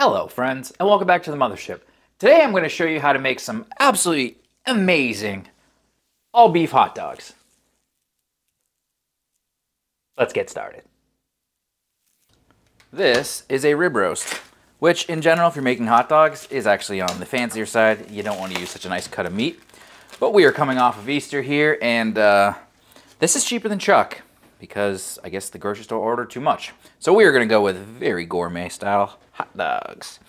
Hello friends, and welcome back to the Mothership. Today I'm going to show you how to make some absolutely amazing all beef hot dogs. Let's get started. This is a rib roast, which in general, if you're making hot dogs, is actually on the fancier side. You don't want to use such a nice cut of meat. But we are coming off of Easter here, and this is cheaper than chuck, because I guess the grocery store ordered too much. So we are going to go with very gourmet style hot dogs.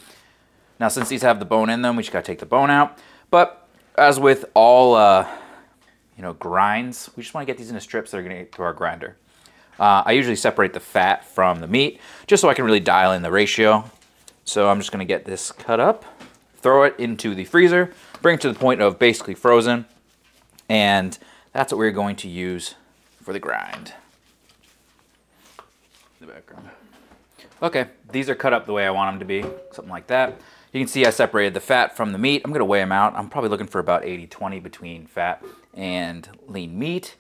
Now since these have the bone in them, we just got to take the bone out. But as with all grinds, we just want to get these into strips that are going to get through our grinder. I usually separate the fat from the meat, just so I can really dial in the ratio. So I'm just going to get this cut up, throw it into the freezer, bring it to the point of basically frozen, and that's what we're going to use for the grind. The background. Okay, these are cut up the way I want them to be, something like that. You can see I separated the fat from the meat. I'm going to weigh them out. I'm probably looking for about 80-20 between fat and lean meat.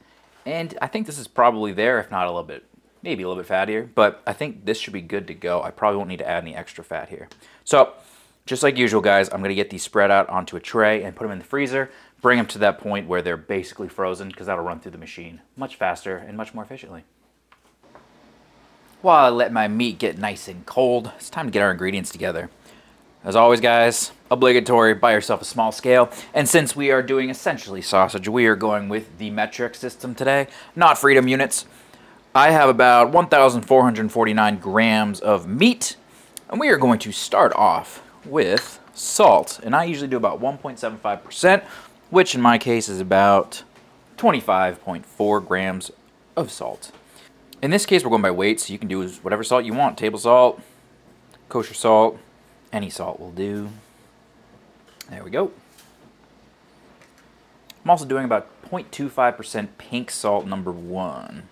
And I think this is probably there, if not a little bit, maybe a little bit fattier. But I think this should be good to go. I probably won't need to add any extra fat here. So, just like usual, guys, I'm going to get these spread out onto a tray and put them in the freezer. Bring them to that point where they're basically frozen, because that'll run through the machine much faster and much more efficiently. While I let my meat get nice and cold, it's time to get our ingredients together. As always, guys, obligatory, buy yourself a small scale. And since we are doing essentially sausage, we are going with the metric system today, not freedom units. I have about 1,449 grams of meat, and we are going to start off with salt. And I usually do about 1.75%, which in my case is about 25.4 grams of salt. In this case, we're going by weight, so you can do whatever salt you want. Table salt, kosher salt, any salt will do. There we go. I'm also doing about 0.25% pink salt number 1.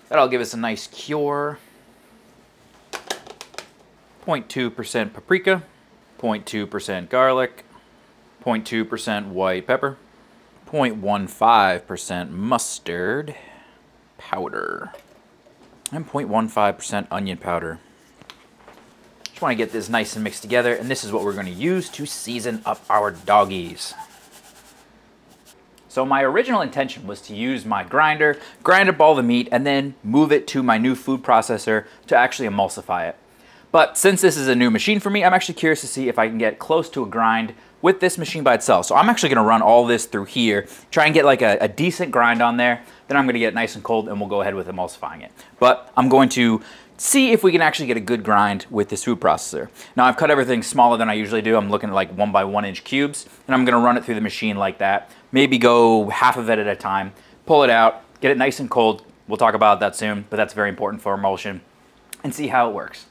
That'll give us a nice cure. 0.2% paprika, 0.2% garlic, 0.2% white pepper, 0.15% mustard powder, and 0.15% onion powder. Just want to get this nice and mixed together, and this is what we're going to use to season up our doggies. So my original intention was to use my grinder, grind up all the meat, and then move it to my new food processor to actually emulsify it. But since this is a new machine for me, I'm actually curious to see if I can get close to a grind with this machine by itself. So I'm actually going to run all this through here, try and get like a decent grind on there. Then I'm going to get it nice and cold, and we'll go ahead with emulsifying it. But I'm going to see if we can actually get a good grind with this food processor. Now I've cut everything smaller than I usually do. I'm looking at like 1 by 1 inch cubes, and I'm going to run it through the machine like that. Maybe go half of it at a time, pull it out, get it nice and cold. We'll talk about that soon, but that's very important for emulsion, and see how it works.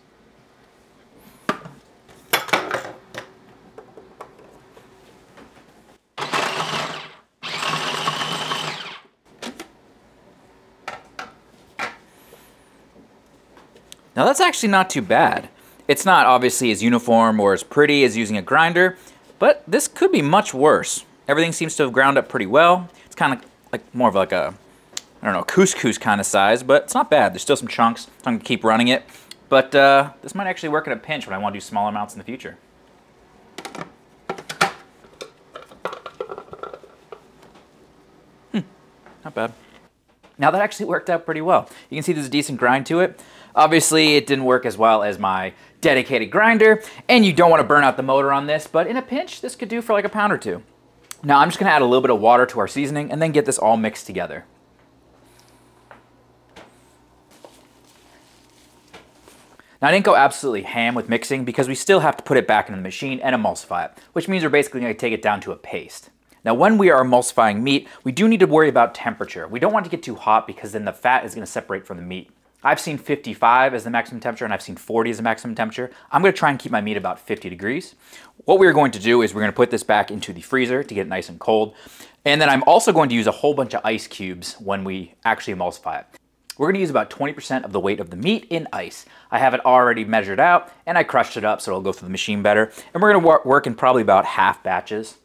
Now that's actually not too bad. It's not obviously as uniform or as pretty as using a grinder, but this could be much worse. Everything seems to have ground up pretty well. It's kind of like more of like a, I don't know, couscous kind of size, but it's not bad. There's still some chunks, so I'm gonna keep running it. But this might actually work in a pinch when I want to do smaller amounts in the future. Not bad. Now that actually worked out pretty well. You can see there's a decent grind to it. Obviously, it didn't work as well as my dedicated grinder, and you don't want to burn out the motor on this, but in a pinch, this could do for like a pound or two. Now I'm just going to add a little bit of water to our seasoning and then get this all mixed together. Now I didn't go absolutely ham with mixing because we still have to put it back in the machine and emulsify it, which means we're basically going to take it down to a paste. Now when we are emulsifying meat, we do need to worry about temperature. We don't want to get too hot because then the fat is going to separate from the meat. I've seen 55 as the maximum temperature, and I've seen 40 as the maximum temperature. I'm going to try and keep my meat about 50 degrees. What we're going to do is we're going to put this back into the freezer to get it nice and cold. And then I'm also going to use a whole bunch of ice cubes when we actually emulsify it. We're going to use about 20% of the weight of the meat in ice. I have it already measured out, and I crushed it up so it'll go through the machine better. And we're going to work in probably about half batches.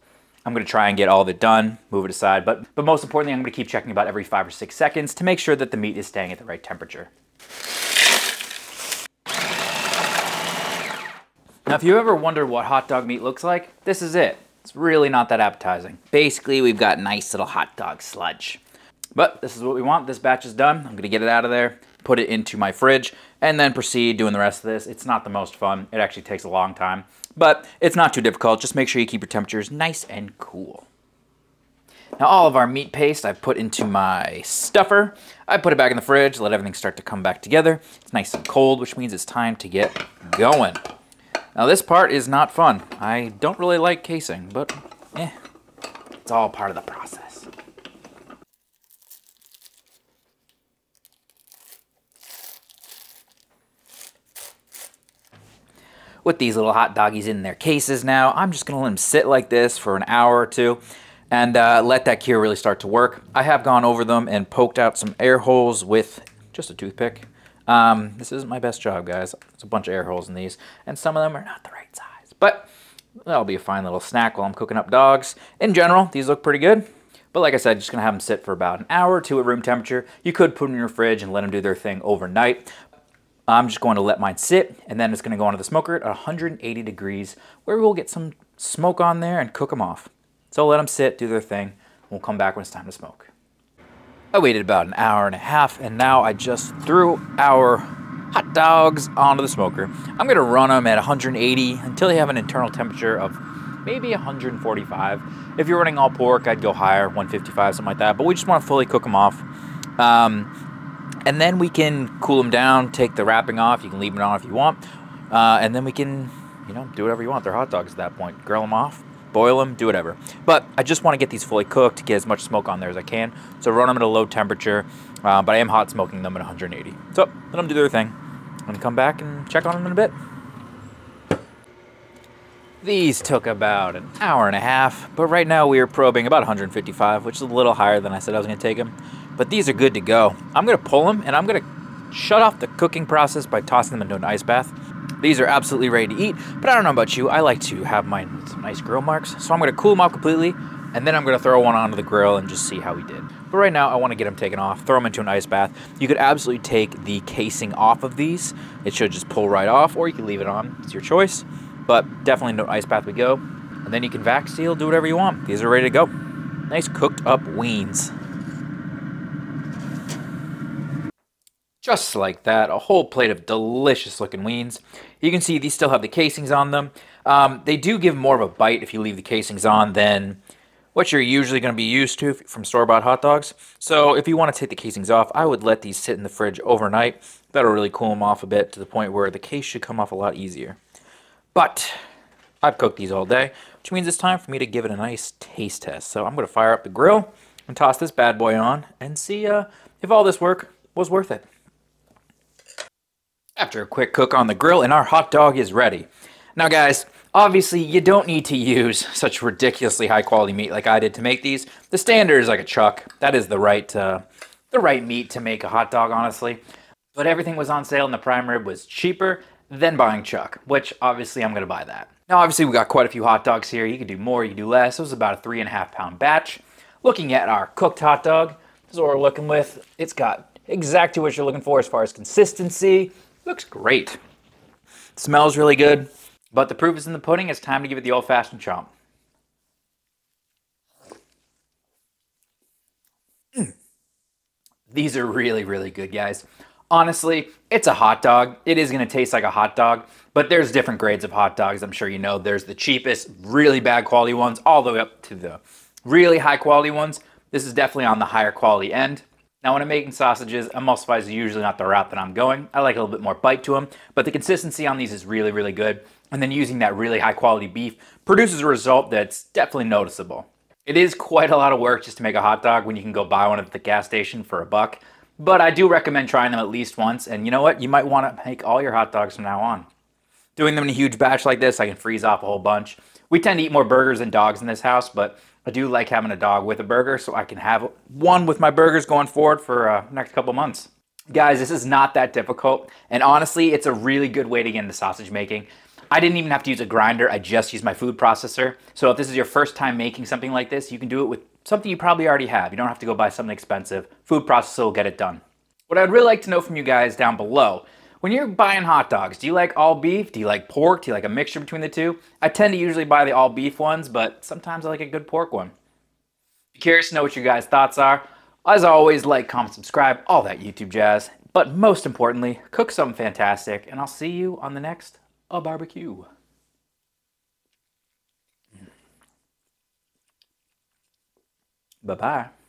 I'm going to try and get all of it done, move it aside, but most importantly, I'm going to keep checking about every 5 or 6 seconds to make sure that the meat is staying at the right temperature. Now, if you ever wondered what hot dog meat looks like, this is it. It's really not that appetizing. Basically, we've got nice little hot dog sludge. But this is what we want. This batch is done. I'm gonna get it out of there, put it into my fridge, and then proceed doing the rest of this. It's not the most fun. It actually takes a long time, but it's not too difficult. Just make sure you keep your temperatures nice and cool. Now, all of our meat paste I've put into my stuffer. I put it back in the fridge, let everything start to come back together. It's nice and cold, which means it's time to get going. Now, this part is not fun. I don't really like casing, but it's all part of the process. With these little hot doggies in their cases now, I'm just gonna let them sit like this for an hour or two and let that cure really start to work. I have gone over them and poked out some air holes with just a toothpick. This isn't my best job, guys. There's a bunch of air holes in these, and some of them are not the right size. But that'll be a fine little snack while I'm cooking up dogs. In general, these look pretty good. But like I said, just gonna have them sit for about an hour or two at room temperature. You could put them in your fridge and let them do their thing overnight. I'm just going to let mine sit, and then it's going to go onto the smoker at 180 degrees, where we'll get some smoke on there and cook them off. So let them sit, do their thing. We'll come back when it's time to smoke. I waited about an hour and a half, and now I just threw our hot dogs onto the smoker. I'm going to run them at 180 until they have an internal temperature of maybe 145. If you're running all pork, I'd go higher, 155, something like that. But we just want to fully cook them off. And then we can cool them down, take the wrapping off. You can leave them on if you want. And then we can, do whatever you want. They're hot dogs at that point. Grill them off, boil them, do whatever. But I just want to get these fully cooked, get as much smoke on there as I can. So run them at a low temperature, but I am hot smoking them at 180. So let them do their thing. I'm going to come back and check on them in a bit. These took about an hour and a half, but right now we are probing about 155, which is a little higher than I said I was going to take them. But these are good to go. I'm going to pull them, and I'm going to shut off the cooking process by tossing them into an ice bath. These are absolutely ready to eat, but I don't know about you. I like to have mine with some nice grill marks. So I'm going to cool them off completely, and then I'm going to throw one onto the grill and just see how we did. But right now, I want to get them taken off, throw them into an ice bath. You could absolutely take the casing off of these. It should just pull right off, or you can leave it on. It's your choice. But definitely into an ice bath we go. And then you can vac seal, do whatever you want. These are ready to go. Nice cooked up weens. Just like that, a whole plate of delicious looking weens. You can see these still have the casings on them. They do give more of a bite if you leave the casings on than what you're usually going to be used to from store-bought hot dogs. So if you want to take the casings off, I would let these sit in the fridge overnight. That'll really cool them off a bit to the point where the case should come off a lot easier. But I've cooked these all day, which means it's time for me to give it a nice taste test. So I'm going to fire up the grill and toss this bad boy on and see if all this work was worth it. After a quick cook on the grill, and our hot dog is ready. Now guys, obviously you don't need to use such ridiculously high quality meat like I did to make these. The standard is like a chuck. That is the right meat to make a hot dog, honestly. But everything was on sale and the prime rib was cheaper than buying chuck, which obviously I'm going to buy that. Now obviously we got quite a few hot dogs here. You can do more, you can do less. It was about a 3.5 pound batch. Looking at our cooked hot dog, this is what we're looking with. It's got exactly what you're looking for as far as consistency. Looks great. Smells really good, but the proof is in the pudding. It's time to give it the old-fashioned chomp. These are really, really good, guys. Honestly, it's a hot dog. It is going to taste like a hot dog, but there's different grades of hot dogs. I'm sure you know. There's the cheapest, really bad quality ones, all the way up to the really high quality ones. This is definitely on the higher quality end. Now, when I'm making sausages, emulsifiers is usually not the route that I'm going. I like a little bit more bite to them, but the consistency on these is really, really good. And then using that really high quality beef produces a result that's definitely noticeable. It is quite a lot of work just to make a hot dog when you can go buy one at the gas station for $1. But I do recommend trying them at least once. And you know what? You might want to make all your hot dogs from now on. Doing them in a huge batch like this, I can freeze off a whole bunch. We tend to eat more burgers than dogs in this house, but I do like having a dog with a burger, so I can have one with my burgers going forward for next couple months. Guys, this is not that difficult, and honestly, it's a really good way to get into sausage making. I didn't even have to use a grinder, I just used my food processor. So if this is your first time making something like this, you can do it with something you probably already have. You don't have to go buy something expensive. Food processor will get it done. What I'd really like to know from you guys down below, When you're buying hot dogs, do you like all beef? Do you like pork? Do you like a mixture between the two? I tend to usually buy the all beef ones, but sometimes I like a good pork one. Curious to know what your guys' thoughts are. As always, like, comment, subscribe, all that YouTube jazz. But most importantly, cook something fantastic, and I'll see you on the next barbecue. Bye-bye.